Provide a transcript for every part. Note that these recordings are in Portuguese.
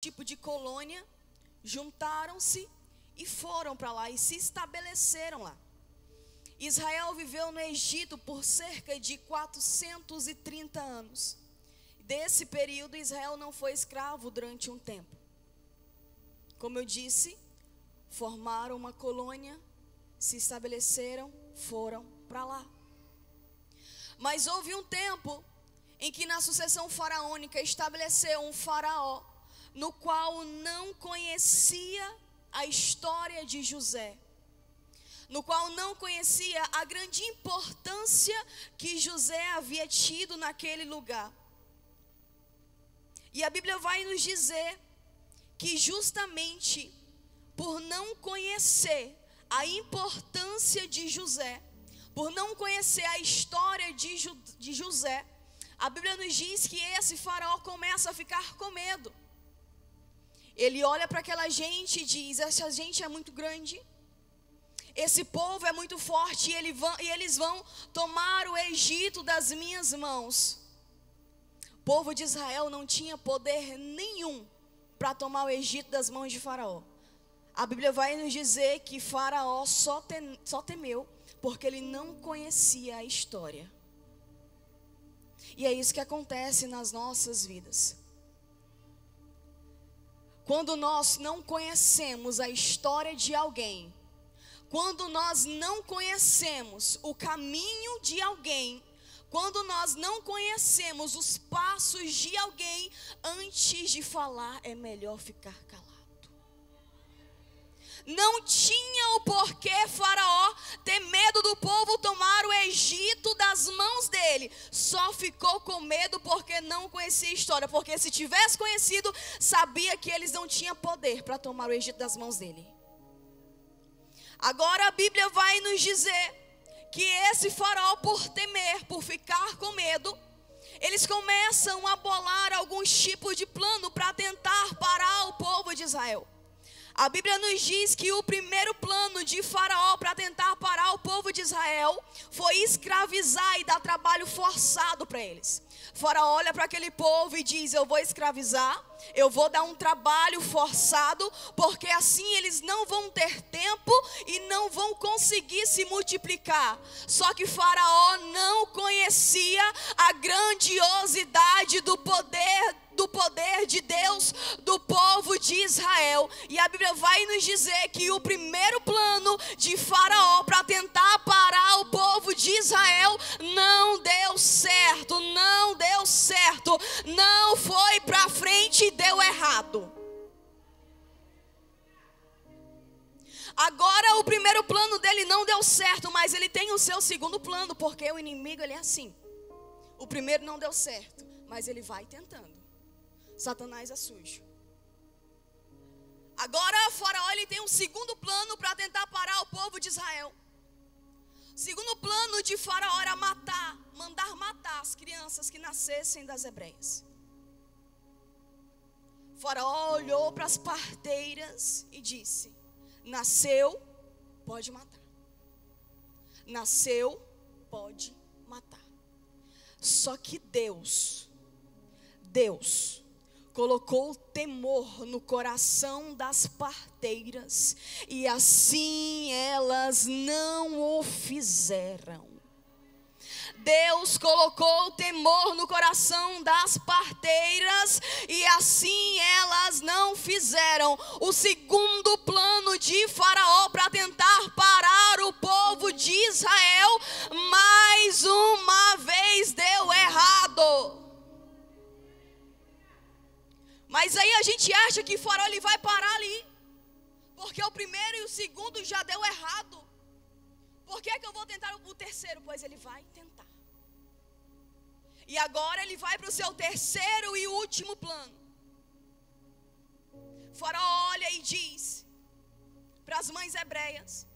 tipo de colônia, juntaram-se e foram para lá e se estabeleceram lá. Israel viveu no Egito por cerca de 430 anos. Desse período, Israel não foi escravo durante um tempo. Como eu disse, formaram uma colônia, se estabeleceram, foram para lá. Mas houve um tempo em que na sucessão faraônica estabeleceu um faraó, no qual não conhecia a história de José, no qual não conhecia a grande importância que José havia tido naquele lugar. E a Bíblia vai nos dizer que justamente por não conhecer a importância de José, por não conhecer a história de José, a Bíblia nos diz que esse faraó começa a ficar com medo. Ele olha para aquela gente e diz: essa gente é muito grande, esse povo é muito forte, e eles vão tomar o Egito das minhas mãos. O povo de Israel não tinha poder nenhum para tomar o Egito das mãos de Faraó. A Bíblia vai nos dizer que Faraó só temeu porque ele não conhecia a história. E é isso que acontece nas nossas vidas. Quando nós não conhecemos a história de alguém, quando nós não conhecemos o caminho de alguém, quando nós não conhecemos os passos de alguém, antes de falar é melhor ficar calado. Não tinha o porquê Faraó ter medo do povo tomar o Egito das mãos dele. Só ficou com medo porque não conhecia a história. Porque se tivesse conhecido, sabia que eles não tinham poder para tomar o Egito das mãos dele. Agora a Bíblia vai nos dizer que esse faraó, por temer, por ficar com medo, eles começam a bolar alguns tipos de plano para tentar parar o povo de Israel. A Bíblia nos diz que o primeiro plano de Faraó para tentar parar o povo de Israel foi escravizar e dar trabalho forçado para eles. Faraó olha para aquele povo e diz: eu vou escravizar, eu vou dar um trabalho forçado, porque assim eles não vão ter tempo e não vão conseguir se multiplicar. Só que Faraó não conhecia a grandiosidade do poder de Deus, do povo de Israel. E a Bíblia vai nos dizer que o primeiro plano de Faraó para tentar parar o povo de Israel não deu certo, não foi para frente e deu errado. Agora o primeiro plano dele não deu certo, mas ele tem o seu segundo plano, porque o inimigo ele é assim. O primeiro não deu certo, mas ele vai tentando. Satanás é sujo. Agora Faraó ele tem um segundo plano para tentar parar o povo de Israel. O segundo plano de Faraó era mandar matar as crianças que nascessem das hebreias. Faraó olhou para as parteiras e disse: nasceu, pode matar. Nasceu, pode matar. Só que Deus colocou temor no coração das parteiras, e assim elas não o fizeram. Deus colocou temor no coração das parteiras, e assim elas não fizeram. O segundo plano de Faraó para tentar parar o povo de Israel, mais uma vez deu errado. Mas aí a gente acha que Faraó ele vai parar ali, porque o primeiro e o segundo já deu errado. Por que eu vou tentar o terceiro? Pois ele vai tentar. E agora ele vai para o seu terceiro e último plano. Faraó olha e diz para as mães hebreias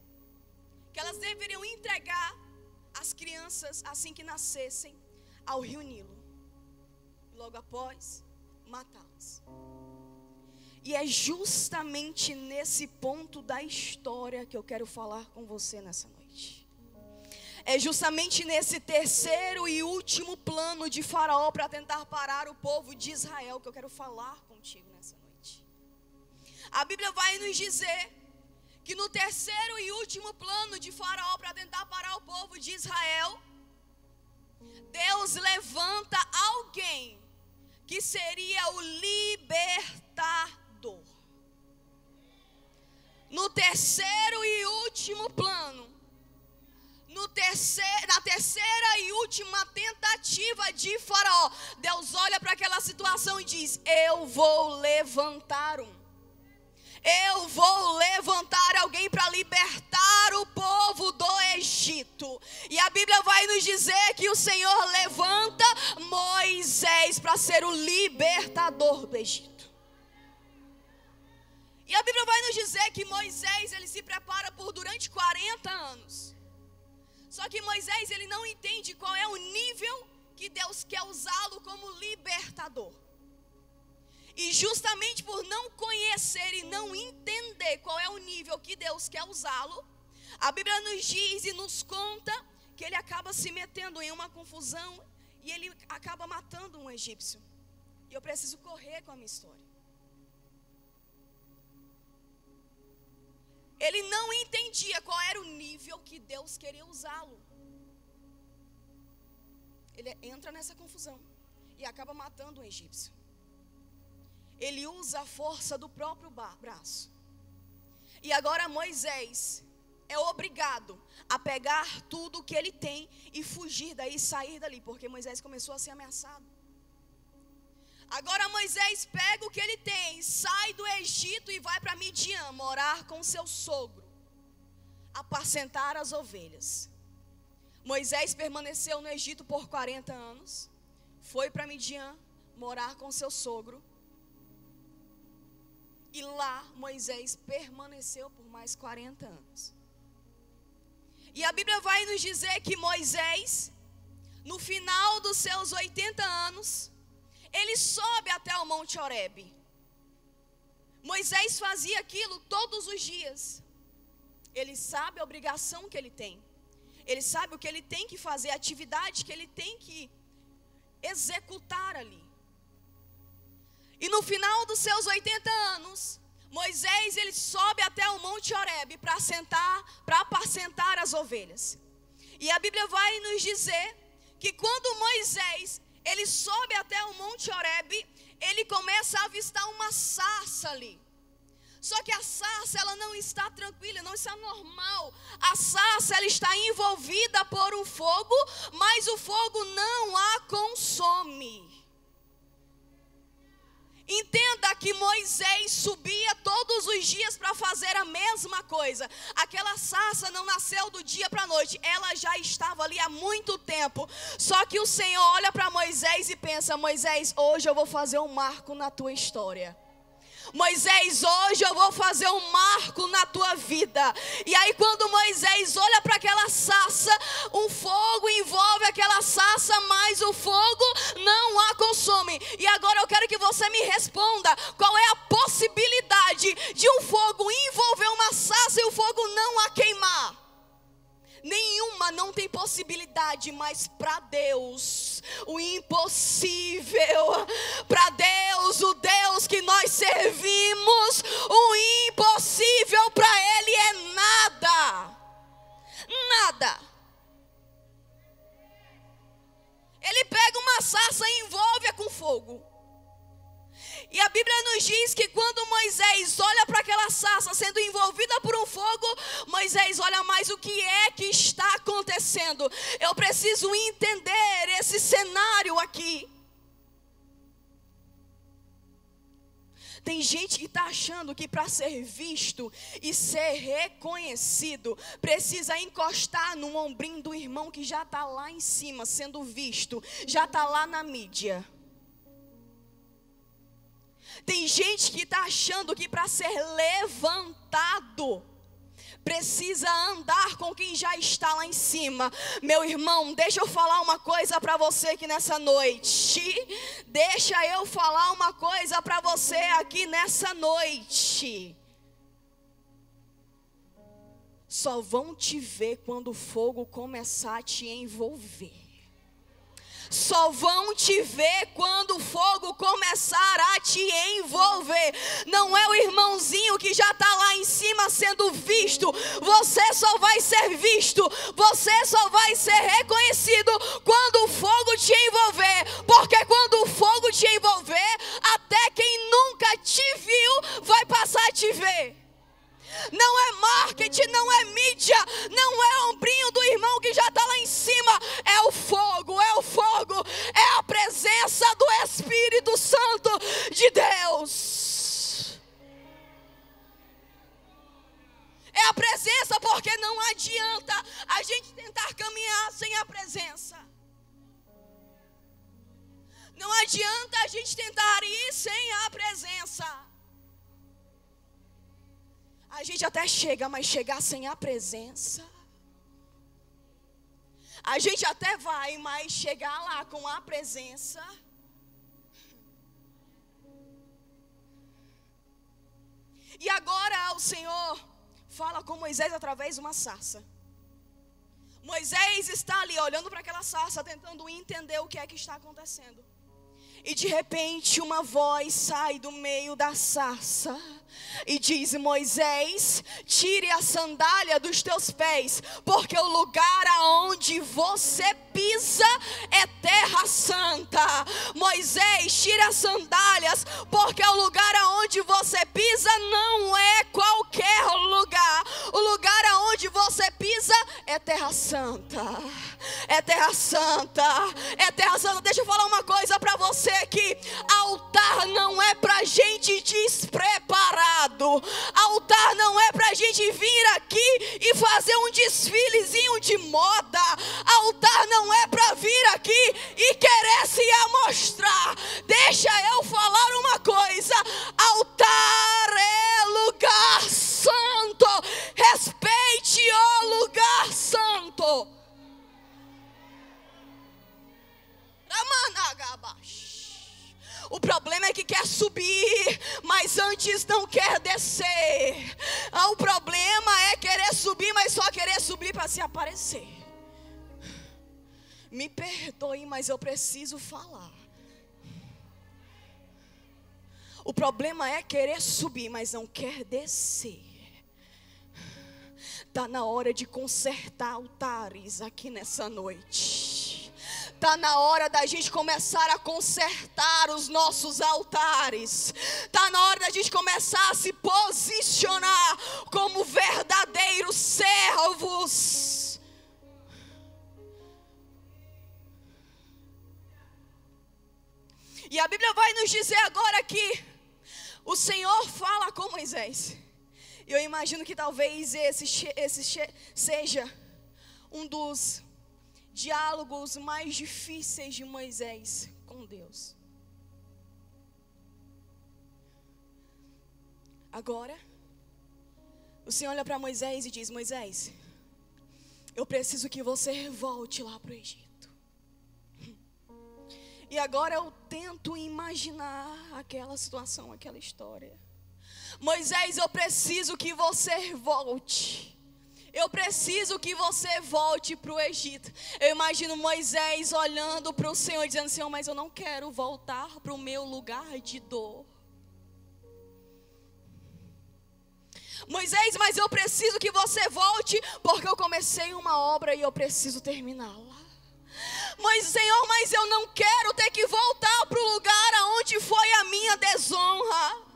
que elas deveriam entregar as crianças assim que nascessem ao rio Nilo. Logo após, matá-las. E é justamente nesse ponto da história que eu quero falar com você nessa noite. É justamente nesse terceiro e último plano de Faraó para tentar parar o povo de Israel que eu quero falar contigo nessa noite. A Bíblia vai nos dizer que no terceiro e último plano de Faraó para tentar parar o povo de Israel, Deus levanta alguém que seria o libertador. No terceiro e último plano, na terceira e última tentativa de Faraó, Deus olha para aquela situação e diz: eu vou levantar alguém para libertar o povo do Egito. E a Bíblia vai nos dizer que o Senhor levanta Moisés para ser o libertador do Egito. E a Bíblia vai nos dizer que Moisés, ele se prepara por durante 40 anos. Só que Moisés, ele não entende qual é o nível que Deus quer usá-lo como libertador. E justamente por não conhecer e não entender qual é o nível que Deus quer usá-lo, a Bíblia nos diz e nos conta que ele acaba se metendo em uma confusão e ele acaba matando um egípcio. E eu preciso correr com a minha história. Ele não entendia qual era o nível que Deus queria usá-lo. Ele entra nessa confusão e acaba matando um egípcio. Ele usa a força do próprio braço. E agora Moisés é obrigado a pegar tudo que ele tem e fugir daí, sair dali, porque Moisés começou a ser ameaçado. Agora Moisés pega o que ele tem, sai do Egito e vai para Midian, morar com seu sogro, apacentar as ovelhas. Moisés permaneceu no Egito por 40 anos, foi para Midian, morar com seu sogro. E lá Moisés permaneceu por mais 40 anos. E a Bíblia vai nos dizer que Moisés, no final dos seus 80 anos, ele sobe até o Monte Horebe. Moisés fazia aquilo todos os dias. Ele sabe a obrigação que ele tem. Ele sabe o que ele tem que fazer, a atividade que ele tem que executar ali. E no final dos seus 80 anos, Moisés, ele sobe até o Monte Horebe para apacentar as ovelhas. E a Bíblia vai nos dizer que quando Moisés, ele sobe até o Monte Horebe, ele começa a avistar uma sarça ali. Só que a sarça, ela não está tranquila, não está normal. A sarça, ela está envolvida por um fogo, mas o fogo não a consome. Entenda que Moisés subia todos os dias para fazer a mesma coisa. Aquela sarça não nasceu do dia para a noite, ela já estava ali há muito tempo. Só que o Senhor olha para Moisés e pensa: Moisés, hoje eu vou fazer um marco na tua história. Moisés, hoje eu vou fazer um marco na tua vida. E aí quando Moisés olha para aquela sarça, um fogo envolve aquela sarça, mas o fogo não a consome. E agora eu quero que você me responda: qual é a possibilidade de um fogo envolver uma sarça e o fogo não a queimar? Nenhuma, não tem possibilidade, mas para Deus, o impossível, para Deus, o Deus que nós servimos, o impossível para Ele é nada, nada. Ele pega uma sarça e envolve-a com fogo. E a Bíblia nos diz que quando Moisés olha para aquela sarça sendo envolvida por um fogo, Moisés olha mais: o que é que está acontecendo? Eu preciso entender esse cenário aqui. Tem gente que está achando que para ser visto e ser reconhecido, precisa encostar no ombrinho do irmão que já está lá em cima, sendo visto, já está lá na mídia. Tem gente que está achando que para ser levantado, precisa andar com quem já está lá em cima. Meu irmão, deixa eu falar uma coisa para você aqui nessa noite. Deixa eu falar uma coisa para você aqui nessa noite. Só vão te ver quando o fogo começar a te envolver. só vão te ver quando o fogo começar a te envolver. Não é o irmãozinho que já está lá em cima sendo visto. Você só vai ser visto, você só vai ser reconhecido quando o fogo te envolver. Porque quando o fogo te envolver, até quem nunca te viu vai passar a te ver. Não é marketing, não é mídia, não é ombrinho do irmão que já está lá em cima. É o fogo, é a presença do Espírito Santo de Deus. É a presença, porque não adianta a gente tentar caminhar sem a presença. Não adianta a gente tentar ir sem a presença. A gente até chega, mas chegar sem a presença. A gente até vai, mas chegar lá com a presença. E agora o Senhor fala com Moisés através de uma sarça. Moisés está ali olhando para aquela sarça, tentando entender o que é que está acontecendo. E de repente uma voz sai do meio da sarça e diz: Moisés, tire a sandália dos teus pés, porque o lugar aonde você pisa é terra santa. Moisés, tire as sandálias, porque o lugar aonde você pisa não é qualquer lugar. O lugar aonde você pisa é terra santa. É terra santa, é terra santa. Deixa eu falar uma coisa para você aqui. Altar não é pra gente despreparado. Altar não é pra gente vir aqui e fazer um desfilezinho de moda. Altar não é pra vir aqui e querer se amostrar. Deixa eu falar uma coisa. Altar é lugar santo. Respeite o lugar santo. O problema é que quer subir, mas antes não quer descer. O problema é querer subir, mas só querer subir para se aparecer. Me perdoe, mas eu preciso falar. O problema é querer subir, mas não quer descer. Está na hora de consertar altares aqui nessa noite. Está na hora da gente começar a consertar os nossos altares. Está na hora da gente começar a se posicionar como verdadeiros servos. E a Bíblia vai nos dizer agora que o Senhor fala com Moisés. E eu imagino que talvez esse seja um dos diálogos mais difíceis de Moisés com Deus. Agora, o Senhor olha para Moisés e diz: Moisés, eu preciso que você volte lá para o Egito. E agora eu tento imaginar aquela situação, aquela história. Moisés, eu preciso que você volte. Eu preciso que você volte para o Egito. Eu imagino Moisés olhando para o Senhor, dizendo: Senhor, mas eu não quero voltar para o meu lugar de dor. Moisés, mas eu preciso que você volte, porque eu comecei uma obra e eu preciso terminá-la. Mas Senhor, mas eu não quero ter que voltar para o lugar aonde foi a minha desonra.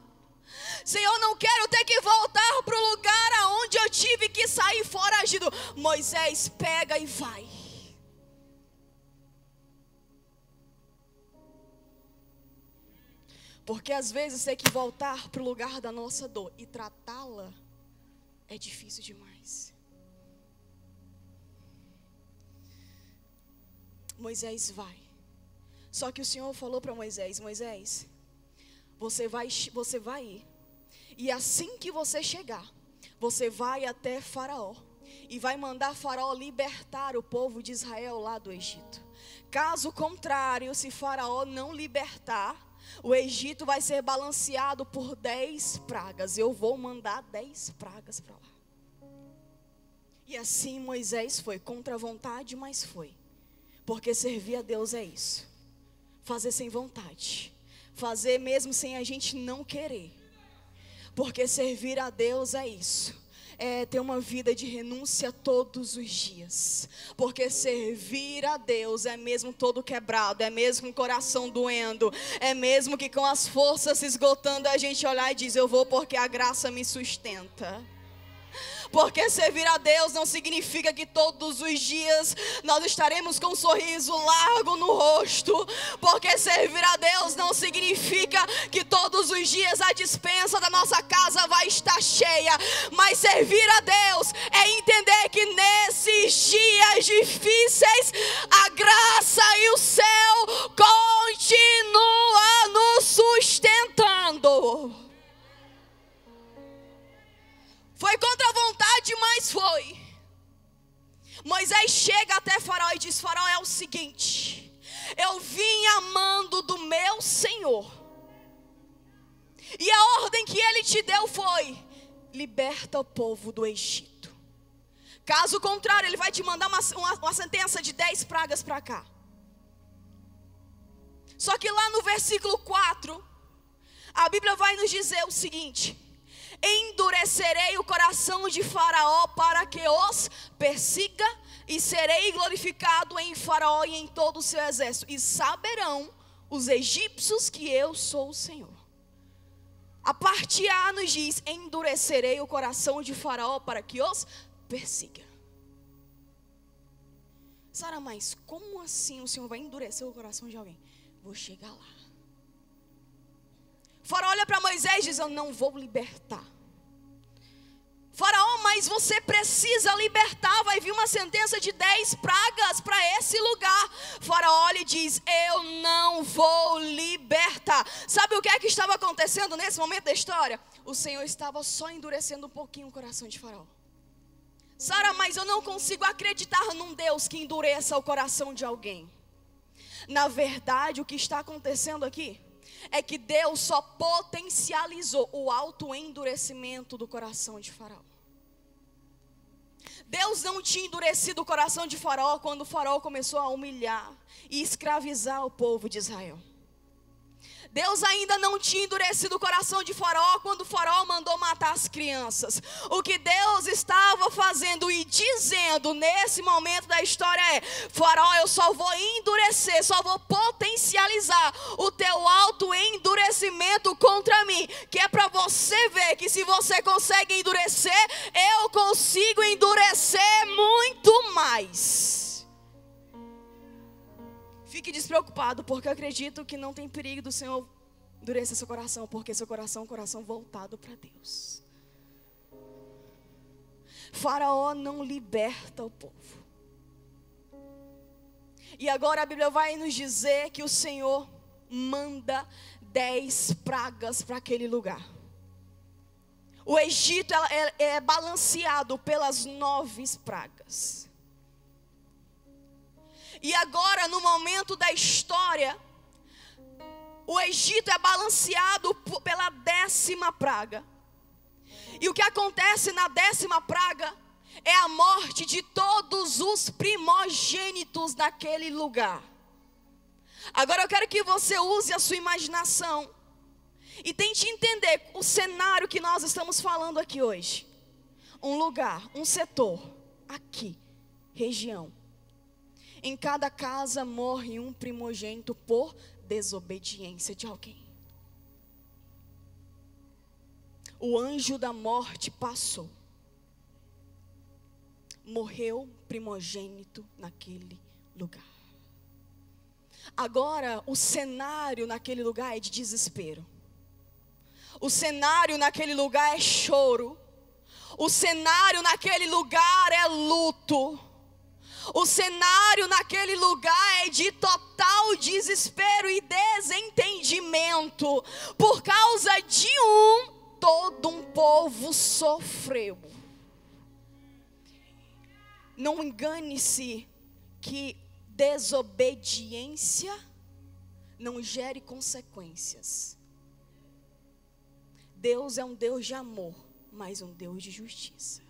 Senhor, não quero ter que voltar para o lugar aonde eu tive que sair foragido. Moisés, pega e vai. Porque às vezes ter que voltar para o lugar da nossa dor e tratá-la é difícil demais. Moisés vai. Só que o Senhor falou para Moisés: Moisés, você vai ir. E assim que você chegar, você vai até Faraó e vai mandar Faraó libertar o povo de Israel lá do Egito. Caso contrário, se Faraó não libertar, o Egito vai ser balanceado por 10 pragas. Eu vou mandar 10 pragas para lá. E assim Moisés foi, contra a vontade, mas foi. Porque servir a Deus é isso. Fazer sem vontade. Fazer mesmo sem a gente não querer. Porque servir a Deus é isso. É ter uma vida de renúncia todos os dias. Porque servir a Deus é mesmo todo quebrado, é mesmo com o coração doendo, é mesmo que com as forças se esgotando a gente olhar e diz: eu vou porque a graça me sustenta. Porque servir a Deus não significa que todos os dias nós estaremos com um sorriso largo no rosto. Porque servir a Deus não significa que todos os dias a despensa da nossa casa vai estar cheia. Mas servir a Deus é entender que nesses dias difíceis a graça e o céu continua nos sustentando. Foi contra a vontade, mas foi. Moisés chega até Faraó e diz: Faraó, é o seguinte, eu vim amando do meu Senhor, e a ordem que ele te deu foi: liberta o povo do Egito. Caso contrário, ele vai te mandar uma sentença de 10 pragas para cá. Só que lá no versículo 4, a Bíblia vai nos dizer o seguinte: endurecerei o coração de Faraó para que os persiga, e serei glorificado em Faraó e em todo o seu exército, e saberão os egípcios que eu sou o Senhor. A parte A nos diz: endurecerei o coração de Faraó para que os persiga. Sara, mas como assim o Senhor vai endurecer o coração de alguém? Vou chegar lá. Faraó olha para Moisés e diz: eu não vou libertar. Faraó, mas você precisa libertar. Vai vir uma sentença de 10 pragas para esse lugar. Faraó olha e diz: eu não vou libertar. Sabe o que é que estava acontecendo nesse momento da história? O Senhor estava só endurecendo um pouquinho o coração de Faraó. Sara, mas eu não consigo acreditar num Deus que endureça o coração de alguém. Na verdade, o que está acontecendo aqui é que Deus só potencializou o autoendurecimento do coração de Faraó. Deus não tinha endurecido o coração de Faraó quando o Faraó começou a humilhar e escravizar o povo de Israel. Deus ainda não tinha endurecido o coração de Faraó quando o Faraó mandou matar as crianças. O que Deus estava fazendo e dizendo nesse momento da história é: Faraó, eu só vou endurecer, só vou potencializar o teu autoendurecimento contra mim, que é para você ver que se você consegue endurecer, eu consigo endurecer muito mais. Fique despreocupado, porque eu acredito que não tem perigo do Senhor endurecer seu coração, porque seu coração é um coração voltado para Deus. Faraó não liberta o povo. E agora a Bíblia vai nos dizer que o Senhor manda 10 pragas para aquele lugar. O Egito é balanceado pelas 9 pragas. E agora, no momento da história, o Egito é balanceado pela 10ª praga. E o que acontece na 10ª praga é a morte de todos os primogênitos daquele lugar. Agora eu quero que você use a sua imaginação e tente entender o cenário que nós estamos falando aqui hoje. Um lugar, um setor, aqui, região. Em cada casa morre um primogênito por desobediência de alguém. O anjo da morte passou. Morreu primogênito naquele lugar. Agora, o cenário naquele lugar é de desespero. O cenário naquele lugar é choro. O cenário naquele lugar é luto. O cenário naquele lugar é de total desespero e desentendimento. Por causa de todo um povo sofreu. Não engane-se que desobediência não gere consequências. Deus é um Deus de amor, mas um Deus de justiça.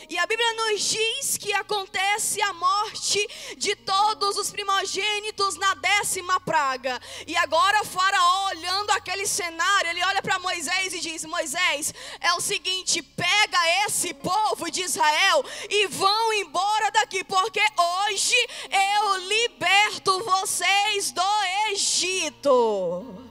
E a Bíblia nos diz que acontece a morte de todos os primogênitos na 10ª praga. E agora Faraó, olhando aquele cenário, ele olha para Moisés e diz: Moisés, é o seguinte, pega esse povo de Israel e vão embora daqui, porque hoje eu liberto vocês do Egito.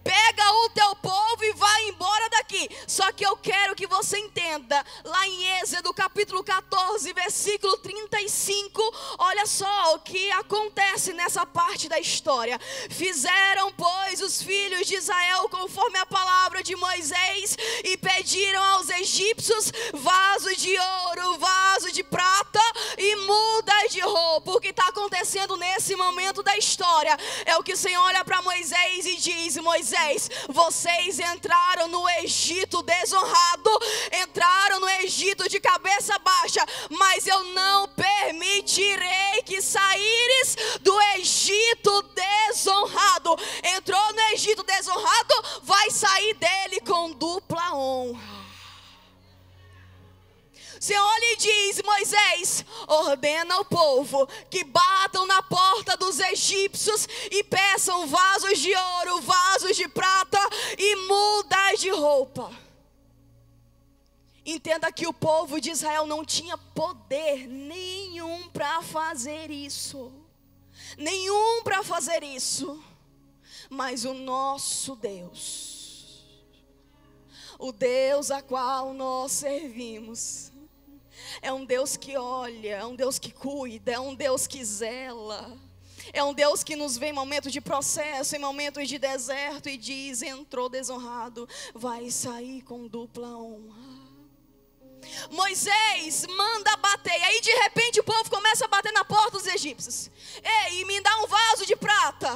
Pega o teu povo e vai embora daqui. Só que eu quero que você entenda, lá em Êxodo capítulo 14, versículo 35, olha só o que acontece nessa parte da história. Fizeram, pois, os filhos de Israel conforme a palavra de Moisés, e pediram aos egípcios vaso de ouro, vaso de prata e mudas de roupa. O que está acontecendo nesse momento da história é o que o Senhor olha para Moisés e diz: Moisés, vocês entraram no Egito desonrado, entraram no Egito de cabeça baixa, mas eu não permitirei que saíres do Egito desonrado. Entrou no Egito desonrado, vai sair dele com dupla honra. O Senhor lhe diz: Moisés, ordena ao povo que batam na porta dos egípcios e peçam vasos de ouro, vasos de prata e mudas de roupa. Entenda que o povo de Israel não tinha poder nenhum para fazer isso. Nenhum para fazer isso. Mas o nosso Deus, o Deus a qual nós servimos, é um Deus que olha, é um Deus que cuida, é um Deus que zela. É um Deus que nos vê em momentos de processo, em momentos de deserto, e diz: entrou desonrado, vai sair com dupla honra. Moisés manda bater, e aí de repente o povo começa a bater na porta dos egípcios. Ei, me dá um vaso de prata.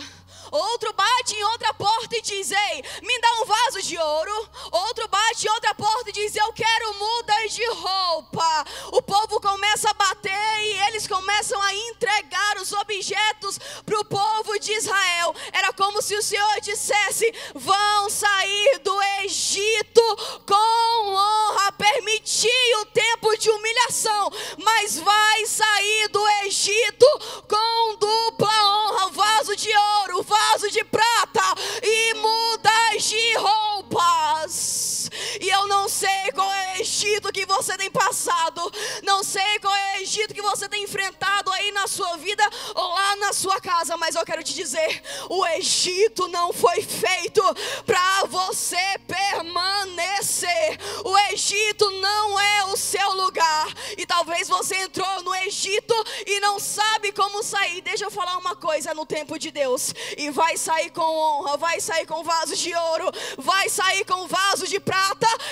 Outro bate em outra porta e diz: ei, me dá um vaso de ouro. Outro bate em outra porta e diz: eu quero mudas de roupa. O povo começa a bater e eles começam a entregar os objetos para o povo de Israel. Era como se o Senhor dissesse: vão sair do Egito com honra. Permitir o tempo de humilhação, mas vai sair do Egito com dupla honra. Vaso de ouro, vaso de prata e mudas de roupas. E eu não sei qual é o Egito que você tem passado, não sei qual é o Egito que você tem enfrentado aí na sua vida ou lá na sua casa, mas eu quero te dizer: o Egito não foi feito para você permanecer. O Egito não é o seu lugar. E talvez você entrou no Egito e não sabe como sair. Deixa eu falar uma coisa: no tempo de Deus, e vai sair com honra, vai sair com vasos de ouro, vai sair com vasos de prata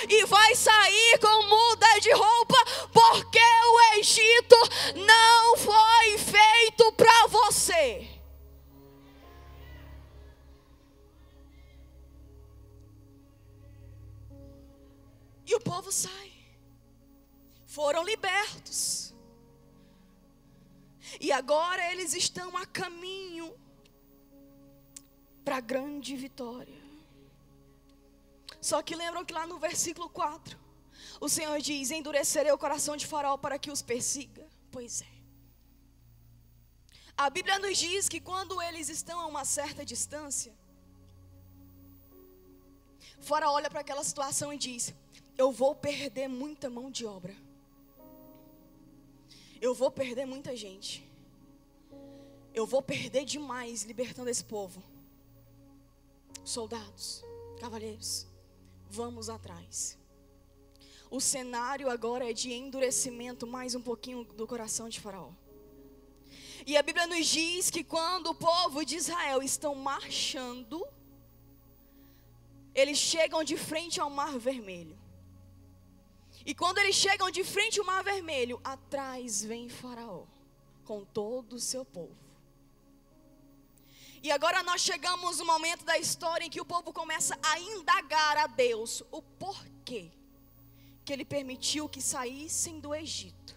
e vai sair com mudas de roupa, porque o Egito não foi feito para você. E o povo sai, foram libertos, e agora eles estão a caminho para a grande vitória. Só que lembram que lá no versículo 4, o Senhor diz: endurecerei o coração de Faraó para que os persiga. Pois é, a Bíblia nos diz que quando eles estão a uma certa distância, Faraó olha para aquela situação e diz: eu vou perder muita mão de obra, eu vou perder muita gente, eu vou perder demais libertando esse povo. Soldados, cavalheiros, vamos atrás. O cenário agora é de endurecimento mais um pouquinho do coração de Faraó. E a Bíblia nos diz que quando o povo de Israel estão marchando, eles chegam de frente ao Mar Vermelho. E quando eles chegam de frente ao Mar Vermelho, atrás vem Faraó com todo o seu povo. E agora nós chegamos no momento da história em que o povo começa a indagar a Deus o porquê que Ele permitiu que saíssem do Egito.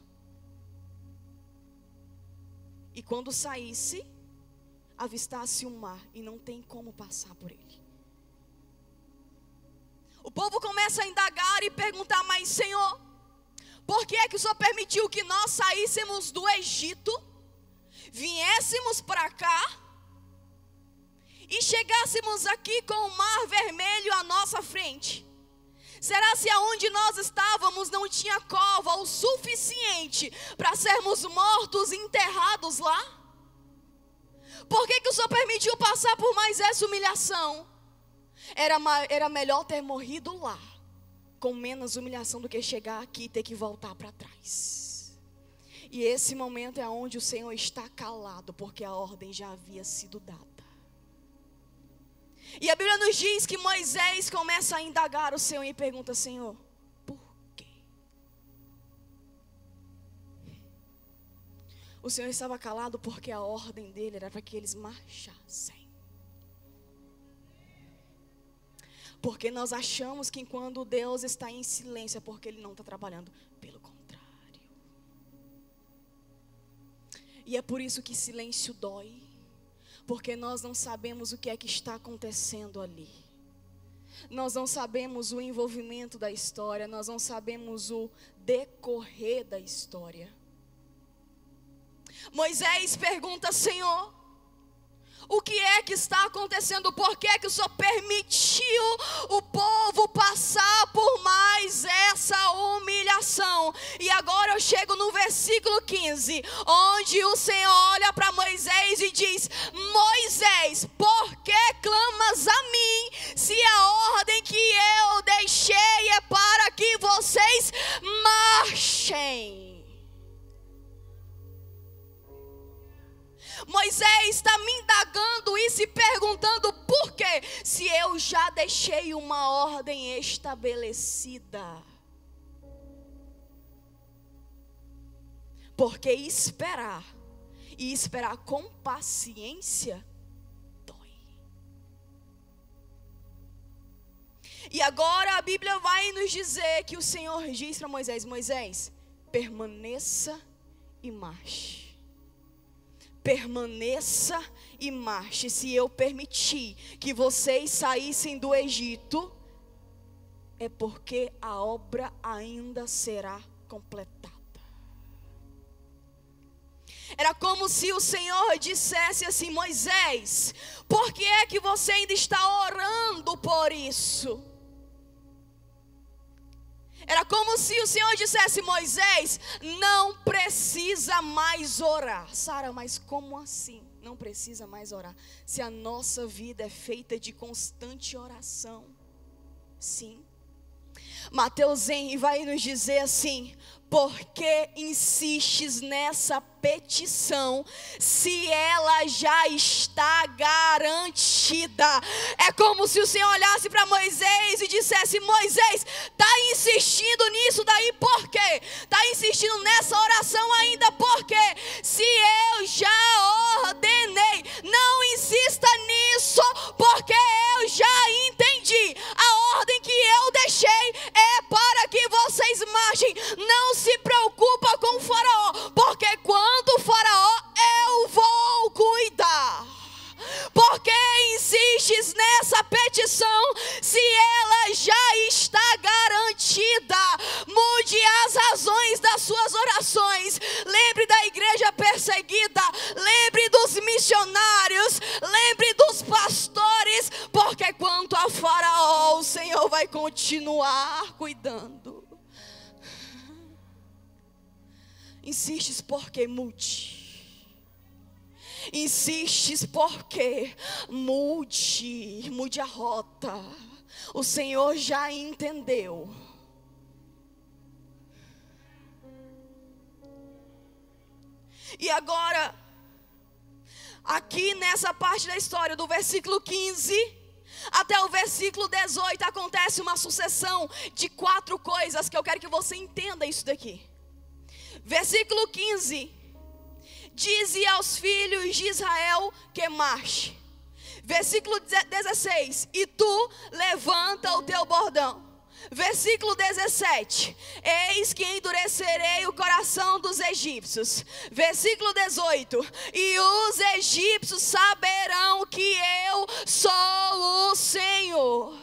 E quando saísse, avistasse um mar e não tem como passar por ele. O povo começa a indagar e perguntar: mas Senhor, Por que é que o Senhor permitiu que nós saíssemos do Egito, viéssemos para cá e chegássemos aqui com o Mar Vermelho à nossa frente? Será se aonde nós estávamos não tinha cova o suficiente para sermos mortos e enterrados lá? Por que que o Senhor permitiu passar por mais essa humilhação? Era melhor ter morrido lá, com menos humilhação, do que chegar aqui e ter que voltar para trás. E esse momento é onde o Senhor está calado, porque a ordem já havia sido dada. E a Bíblia nos diz que Moisés começa a indagar o Senhor e pergunta: Senhor, por quê? O Senhor estava calado porque a ordem dele era para que eles marchassem. Porque nós achamos que quando Deus está em silêncio é porque Ele não está trabalhando. Pelo contrário. E é por isso que silêncio dói. Porque nós não sabemos o que é que está acontecendo ali. Nós não sabemos o envolvimento da história. Nós não sabemos o decorrer da história. Moisés pergunta: Senhor, o que é que está acontecendo? Por que é que o Senhor permitiu o povo passar por mais essa humilhação? E agora eu chego no versículo 15, onde o Senhor olha para Moisés e diz: Moisés, por que clamas a mim, se a ordem que eu deixei é para que vocês marchem? Moisés está me indagando e se perguntando por quê, se eu já deixei uma ordem estabelecida. Porque esperar, e esperar com paciência, dói. E agora a Bíblia vai nos dizer que o Senhor diz para Moisés: Moisés, permaneça e marche. Permaneça e marche. Se eu permitir que vocês saíssem do Egito, é porque a obra ainda será completada. Era como se o Senhor dissesse assim: Moisés, por que é que você ainda está orando por isso? Era como se o Senhor dissesse: Moisés, não precisa mais orar. Sara, mas como assim? Não precisa mais orar. Se a nossa vida é feita de constante oração. Sim. Mateus Henry vai nos dizer assim: por que insistes nessa petição, se ela já está garantida? É como se o Senhor olhasse para Moisés e dissesse: Moisés, está insistindo nisso daí por quê? Está insistindo nessa oração ainda por quê? Se eu já ordenei, não insista nisso, porque eu já entendi. A ordem que eu deixei é para que vocês marchem. Não se preocupa com o faraó, porque quando o faraó, eu vou cuidar. Por que insistes nessa petição, se ela já está garantida? Mude as razões das suas orações. Lembre da igreja perseguida, lembre dos missionários, lembre dos pastores, porque quanto a faraó, o Senhor vai continuar cuidando. Insistes porque mude. Insistes porque mude a rota. O Senhor já entendeu. E agora, aqui nessa parte da história, do versículo 15 até o versículo 18, acontece uma sucessão de 4 coisas que eu quero que você entenda isso daqui. Versículo 15: dize aos filhos de Israel que marche. Versículo 16: e tu levanta o teu bordão. Versículo 17: eis que endurecerei o coração dos egípcios. Versículo 18: e os egípcios saberão que eu sou o Senhor.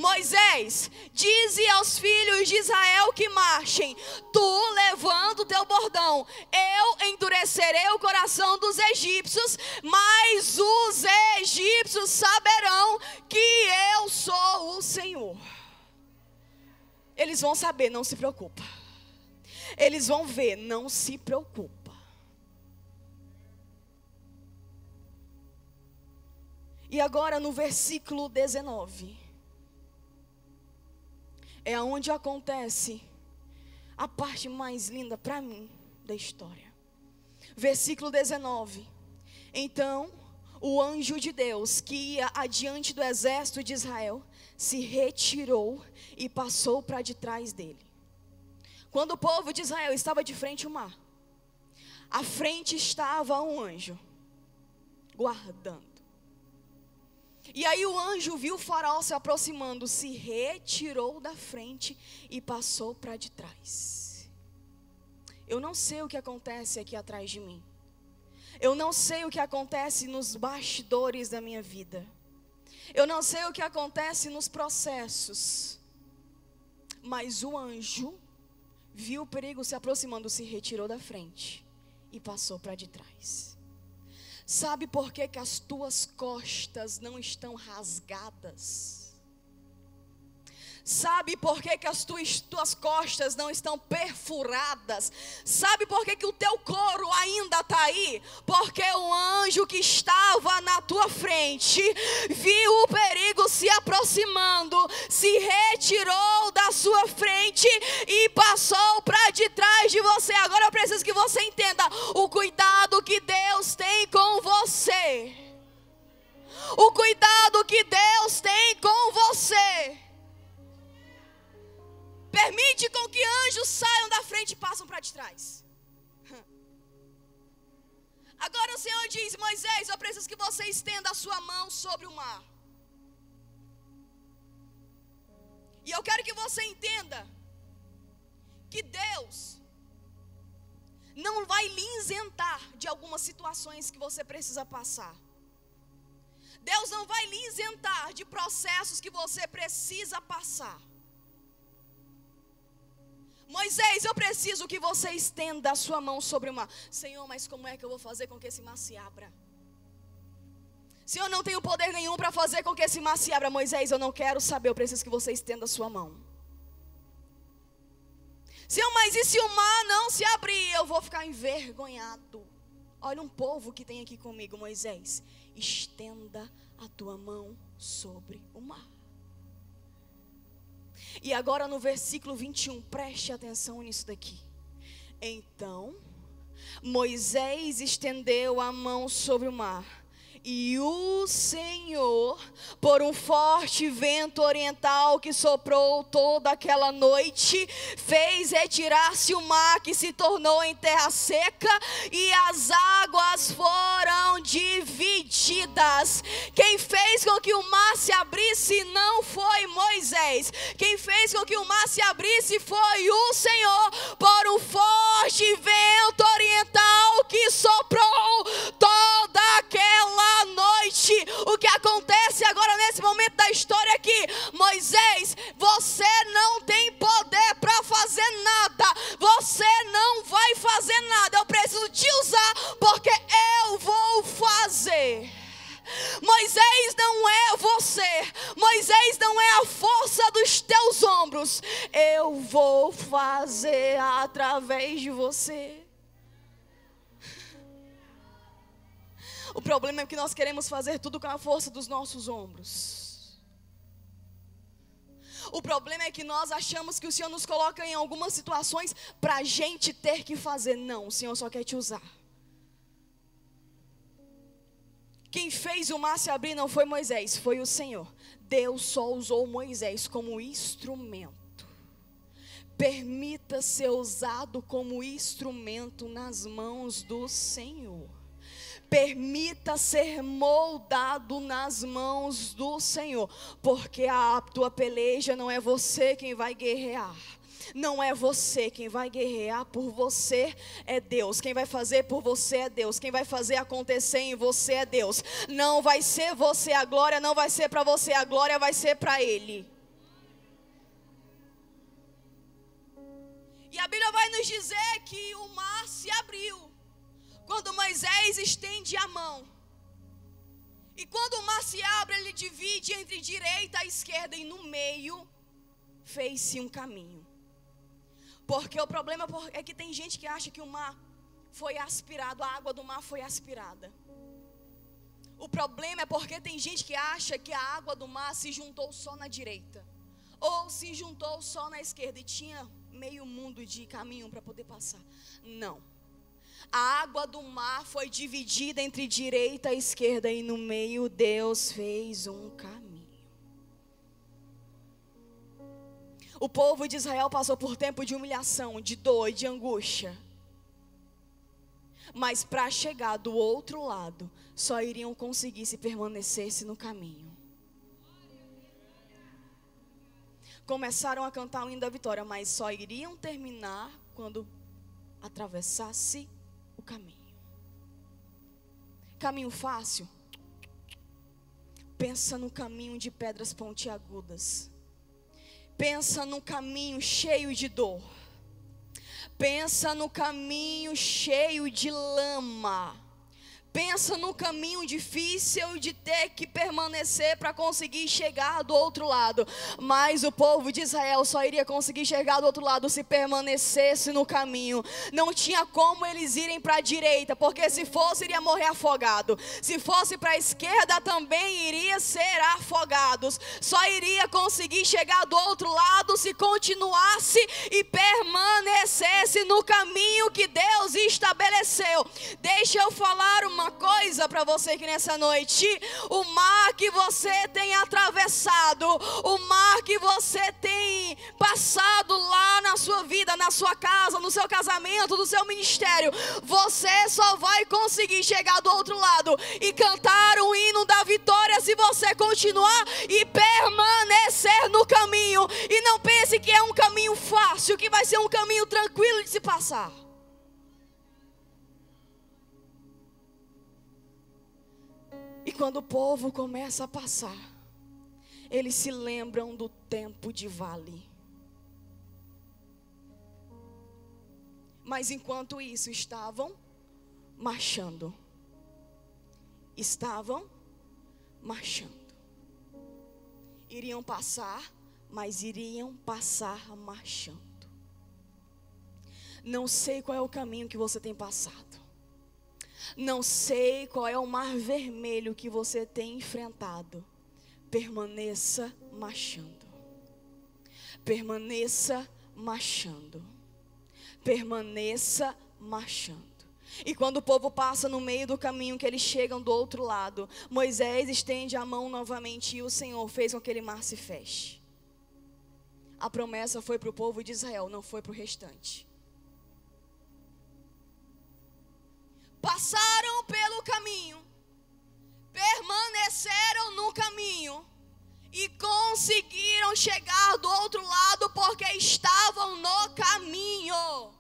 Moisés, dize aos filhos de Israel que marchem, tu levando o teu bordão, eu endurecerei o coração dos egípcios, mas os egípcios saberão que eu sou o Senhor. Eles vão saber, não se preocupa. Eles vão ver, não se preocupa. E agora no versículo 19, é onde acontece a parte mais linda para mim da história. Versículo 19. Então o anjo de Deus que ia adiante do exército de Israel se retirou e passou para de trás dele. Quando o povo de Israel estava de frente ao mar, à frente estava um anjo guardando. E aí o anjo viu o faraó se aproximando, se retirou da frente e passou para de trás. Eu não sei o que acontece aqui atrás de mim. Eu não sei o que acontece nos bastidores da minha vida. Eu não sei o que acontece nos processos. Mas o anjo viu o perigo se aproximando, se retirou da frente e passou para de trás. Sabe por que as tuas costas não estão rasgadas? Sabe por que as tuas costas não estão perfuradas? Sabe por que o teu couro ainda está aí? Porque o anjo que estava na tua frente viu o perigo se aproximando, se retirou da sua frente e passou para de trás de você. Agora eu preciso que você entenda o cuidado que Deus tem com você. O cuidado que Deus tem com você. Permite com que anjos saiam da frente e passam para de trás. Agora o Senhor diz: Moisés, eu preciso que você estenda a sua mão sobre o mar. E eu quero que você entenda que Deus não vai lhe isentar de algumas situações que você precisa passar. Deus não vai lhe isentar de processos que você precisa passar. Moisés, eu preciso que você estenda a sua mão sobre o mar. Senhor, mas como é que eu vou fazer com que esse mar se abra? Senhor, não tenho poder nenhum para fazer com que esse mar se abra. Moisés, eu não quero saber, eu preciso que você estenda a sua mão. Senhor, mas e se o mar não se abrir? Eu vou ficar envergonhado. Olha um povo que tem aqui comigo, Moisés. Estenda a tua mão sobre o mar. E agora no versículo 21, preste atenção nisso daqui. Então Moisés estendeu a mão sobre o mar, e o Senhor, por um forte vento oriental que soprou toda aquela noite, fez retirar-se o mar, que se tornou em terra seca, e as águas foram divididas. Quem fez com que o mar se abrisse não foi Moisés. Quem fez com que o mar se abrisse foi o Senhor, por um forte vento oriental que soprou toda aquela noite. O que acontece agora nesse momento da história aqui? Moisés, você não tem poder para fazer nada. Você não vai fazer nada. Eu preciso te usar porque eu vou fazer. Moisés não é você. Moisés não é a força dos teus ombros. Eu vou fazer através de você. O problema é que nós queremos fazer tudo com a força dos nossos ombros. O problema é que nós achamos que o Senhor nos coloca em algumas situações para a gente ter que fazer. Não, o Senhor só quer te usar. Quem fez o mar se abrir não foi Moisés, foi o Senhor. Deus só usou Moisés como instrumento. Permita ser usado como instrumento nas mãos do Senhor. Permita ser moldado nas mãos do Senhor, porque a tua peleja não é você quem vai guerrear. Não é você quem vai guerrear por você, é Deus. Quem vai fazer por você é Deus. Quem vai fazer acontecer em você é Deus. Não vai ser você a glória, não vai ser para você, a glória vai ser para Ele. E a Bíblia vai nos dizer que o mar se abriu quando Moisés estende a mão. E quando o mar se abre, ele divide entre direita e esquerda, e no meio fez-se um caminho. Porque o problema é que tem gente que acha que o mar foi aspirado, a água do mar foi aspirada. O problema é porque tem gente que acha que a água do mar se juntou só na direita, ou se juntou só na esquerda, e tinha meio mundo de caminho para poder passar. Não. A água do mar foi dividida entre direita e esquerda, e no meio Deus fez um caminho. O povo de Israel passou por tempo de humilhação, de dor e de angústia. Mas para chegar do outro lado, só iriam conseguir se permanecesse no caminho. Começaram a cantar o hino da vitória, mas só iriam terminar quando atravessasse o caminho. Caminho fácil? Pensa no caminho de pedras pontiagudas. Pensa no caminho cheio de dor. Pensa no caminho cheio de lama. Pensa no caminho difícil de ter que permanecer para conseguir chegar do outro lado. Mas o povo de Israel só iria conseguir chegar do outro lado se permanecesse no caminho. Não tinha como eles irem para a direita, porque se fosse iria morrer afogado. Se fosse para a esquerda também iria ser afogados. Só iria conseguir chegar do outro lado se continuasse e permanecesse no caminho que Deus estabeleceu. Deixa eu falar uma coisa para você aqui nessa noite. O mar que você tem atravessado, o mar que você tem passado lá na sua vida, na sua casa, no seu casamento, no seu ministério, você só vai conseguir chegar do outro lado e cantar o hino da vitória se você continuar e permanecer no caminho. E não pense que é um caminho fácil, que vai ser um caminho tranquilo de se passar. E quando o povo começa a passar, eles se lembram do tempo de vale. Mas enquanto isso, estavam marchando. Estavam marchando. Iriam passar, mas iriam passar marchando. Não sei qual é o caminho que você tem passado. Não sei qual é o mar vermelho que você tem enfrentado. Permaneça marchando. Permaneça marchando. Permaneça marchando. E quando o povo passa no meio do caminho, que eles chegam do outro lado, Moisés estende a mão novamente e o Senhor fez com que aquele mar se feche. A promessa foi para o povo de Israel, não foi para o restante. Passaram pelo caminho, permaneceram no caminho e conseguiram chegar do outro lado porque estavam no caminho.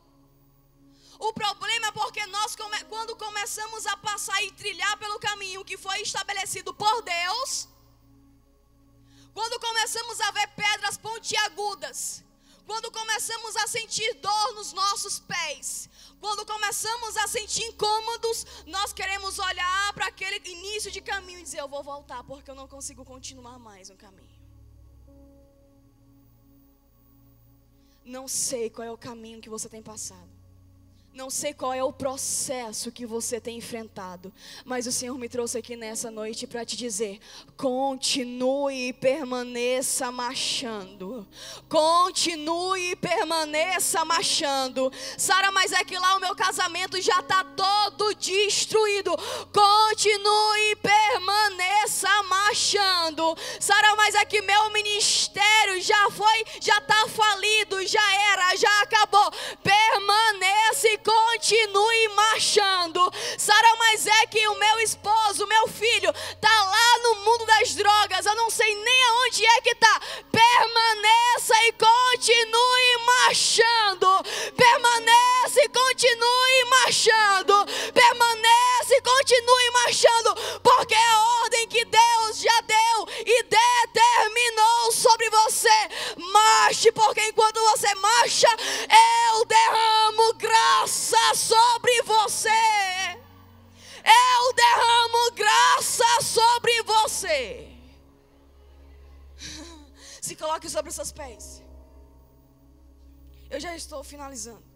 O problema é porque nós, quando começamos a passar e trilhar pelo caminho que foi estabelecido por Deus, quando começamos a ver pedras pontiagudas, quando começamos a sentir dor nos nossos pés, quando começamos a sentir incômodos, nós queremos olhar para aquele início de caminho e dizer: eu vou voltar porque eu não consigo continuar mais no caminho. Não sei qual é o caminho que você tem passado. Não sei qual é o processo que você tem enfrentado, mas o Senhor me trouxe aqui nessa noite para te dizer: continue e permaneça marchando. Continue e permaneça marchando. Sara, mas é que lá o meu casamento já está todo destruído. Continue e permaneça marchando. Sara, mas é que meu ministério já está falido, já era, já acabou. Permaneça e continue marchando. Sara, mas é que o meu esposo, o meu filho, está lá no mundo das drogas, eu não sei nem aonde é que está. Permaneça e continue marchando. Permaneça e continue marchando. Permaneça e continue marchando, porque é a ordem que Deus já deu e determinou sobre você. Marche marche, porque enquanto você marcha, eu derramo graça sobre você. Eu derramo graça sobre você. Se coloque sobre os seus pés. Eu já estou finalizando.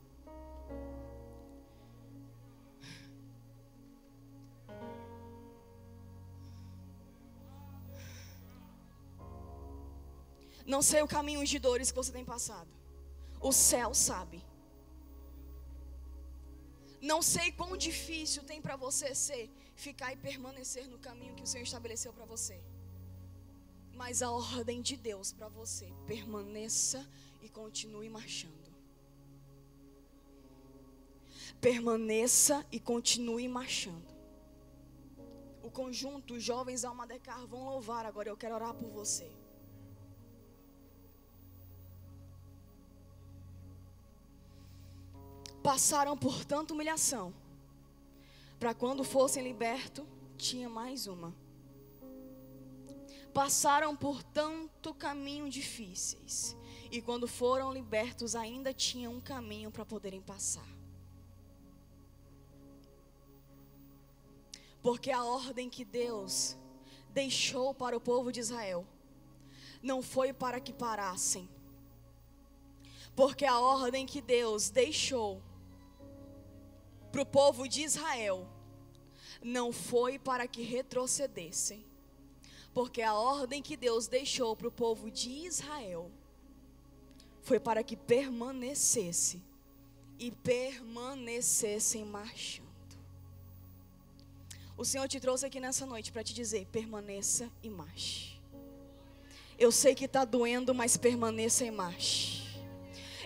Não sei o caminho de dores que você tem passado. O céu sabe. Não sei quão difícil tem para você ser ficar e permanecer no caminho que o Senhor estabeleceu para você. Mas a ordem de Deus para você: permaneça e continue marchando. Permaneça e continue marchando. O conjunto, os jovens Alma Decar vão louvar agora. Eu quero orar por você. Passaram por tanta humilhação, para quando fossem libertos, tinha mais uma. Passaram por tanto caminho difíceis, e quando foram libertos, ainda tinha um caminho para poderem passar. Porque a ordem que Deus deixou para o povo de Israel não foi para que parassem. Porque a ordem que Deus deixou para o povo de Israel não foi para que retrocedessem. Porque a ordem que Deus deixou para o povo de Israel foi para que permanecesse e permanecessem marchando. O Senhor te trouxe aqui nessa noite para te dizer: permaneça e marche. Eu sei que está doendo, mas permaneça e marche.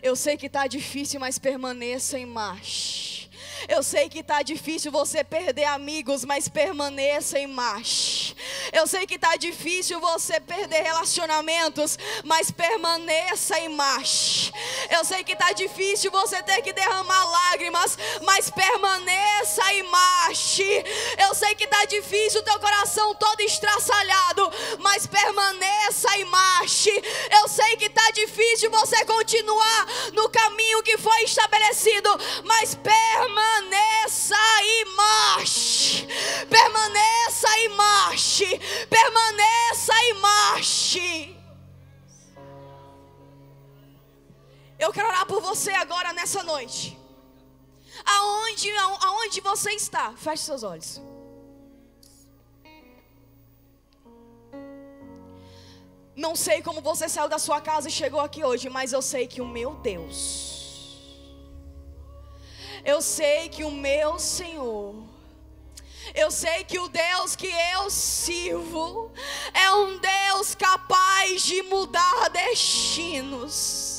Eu sei que está difícil, mas permaneça e marche. Eu sei que está difícil você perder amigos, mas permaneça e marche. Eu sei que está difícil você perder relacionamentos, mas permaneça e marche. Eu sei que está difícil você ter que derramar lágrimas, mas permaneça e marche. Eu sei que está difícil o teu coração todo estraçalhado, mas permaneça e marche. Eu sei que está difícil você continuar no caminho que foi estabelecido, mas permaneça e marche. Permaneça e marche. Permaneça e marche. Eu quero orar por você agora nessa noite. Aonde você está, feche seus olhos. Não sei como você saiu da sua casa e chegou aqui hoje, mas eu sei que o meu Deus, eu sei que o meu Senhor, eu sei que o Deus que eu sirvo é um Deus capaz de mudar destinos.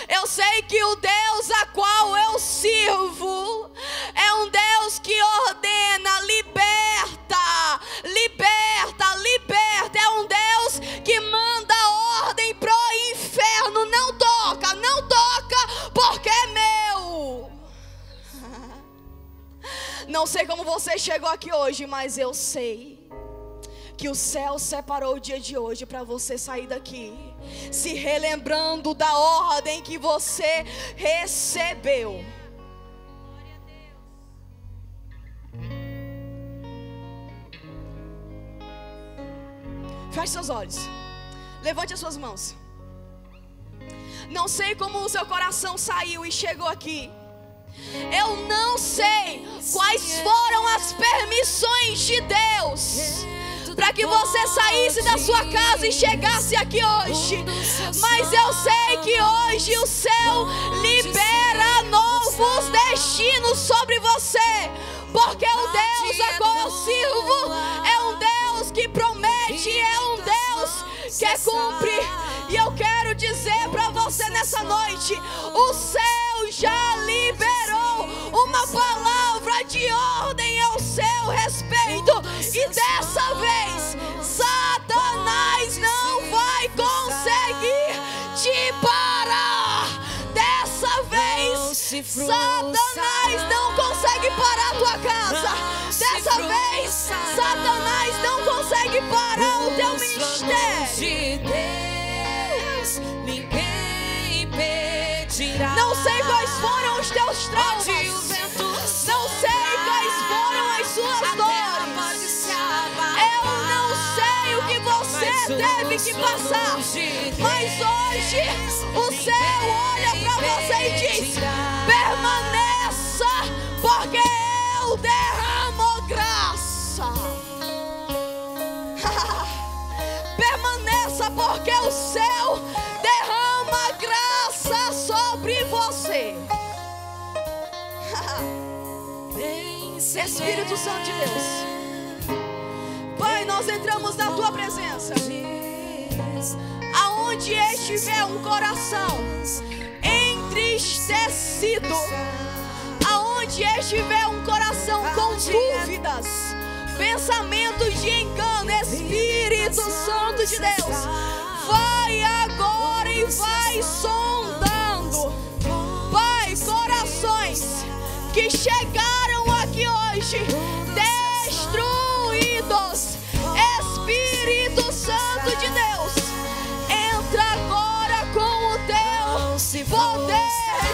Eu sei que o Deus a qual eu sirvo é um Deus que ordena, liberta, liberta, liberta. É um Deus que manda ordem pro inferno. Não toca, não toca, porque é meu. Não sei como você chegou aqui hoje, mas eu sei que o céu separou o dia de hoje para você sair daqui se relembrando da ordem que você recebeu. Feche seus olhos, levante as suas mãos. Não sei como o seu coração saiu e chegou aqui. Eu não sei quais foram as permissões de Deus para que você saísse da sua casa e chegasse aqui hoje. Mas eu sei que hoje o céu libera novos destinos sobre você. Porque o Deus a qual eu sirvo é um Deus que promete, é um Deus que cumpre. E eu quero dizer para você nessa noite: o céu já liberou uma palavra de ordem ao seu respeito. E dessa vez, Satanás não vai conseguir te parar. Dessa vez, Satanás não consegue parar a tua casa. Dessa vez, Satanás não consegue parar o teu ministério. teus traumas. Não sei quais foram as suas dores. Eu não sei o que você teve que passar. Mas hoje o céu olha para você e diz: permaneça, porque eu derramo graça. Permaneça, porque o céu derrama graça sobre você. Espírito Santo de Deus, Pai, nós entramos na tua presença. Aonde estiver um coração entristecido, aonde estiver um coração com dúvidas, pensamentos de engano, Espírito Santo de Deus, vai agora e vai sondando, Pai, corações que chegaram aqui hoje destruídos. Espírito Santo de Deus, entra agora com o teu poder.